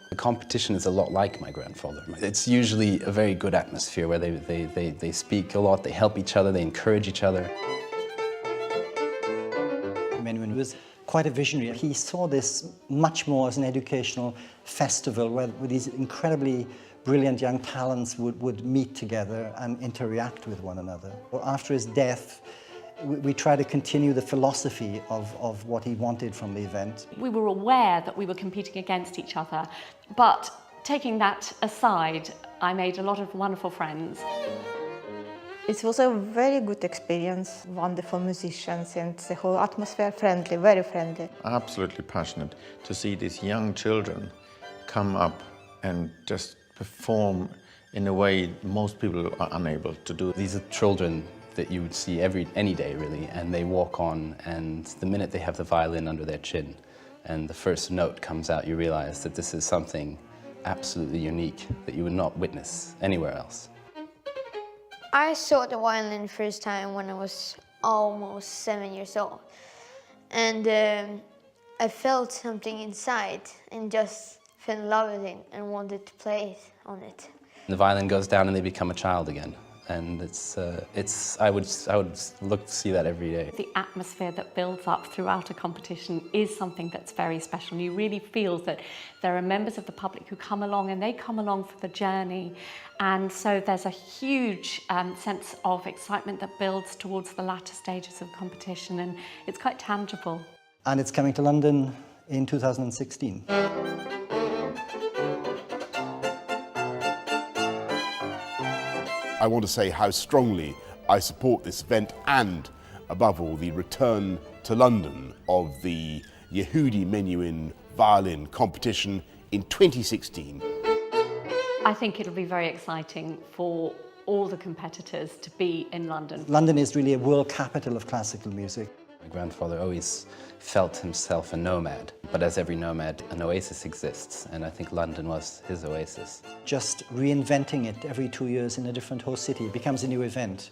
The competition is a lot like my grandfather. It's usually a very good atmosphere where they speak a lot, they help each other, they encourage each other. Menuhin was quite a visionary. He saw this much more as an educational festival where these incredibly brilliant young talents would meet together and interact with one another. After his death, we try to continue the philosophy of what he wanted from the event. We were aware that we were competing against each other, but taking that aside, I made a lot of wonderful friends. It was a very good experience, wonderful musicians and the whole atmosphere friendly, very friendly. Absolutely passionate to see these young children come up and just perform in a way most people are unable to do. These are children that you would see any day really, and they walk on, and the minute they have the violin under their chin and the first note comes out, you realize that this is something absolutely unique that you would not witness anywhere else. I saw the violin first time when I was almost 7 years old, and I felt something inside and just fell in love with it and wanted to play on it. The violin goes down and they become a child again. And I would look to see that every day. The atmosphere that builds up throughout a competition is something that's very special. You really feel that there are members of the public who come along, and they come along for the journey. And so there's a huge sense of excitement that builds towards the latter stages of competition, and it's quite tangible. And it's coming to London in 2016. I want to say how strongly I support this event and, above all, the return to London of the Yehudi Menuhin violin competition in 2016. I think it'll be very exciting for all the competitors to be in London. London is really a world capital of classical music. My grandfather always felt himself a nomad, but as every nomad, an oasis exists, and I think London was his oasis. Just reinventing it every 2 years in a different host city becomes a new event.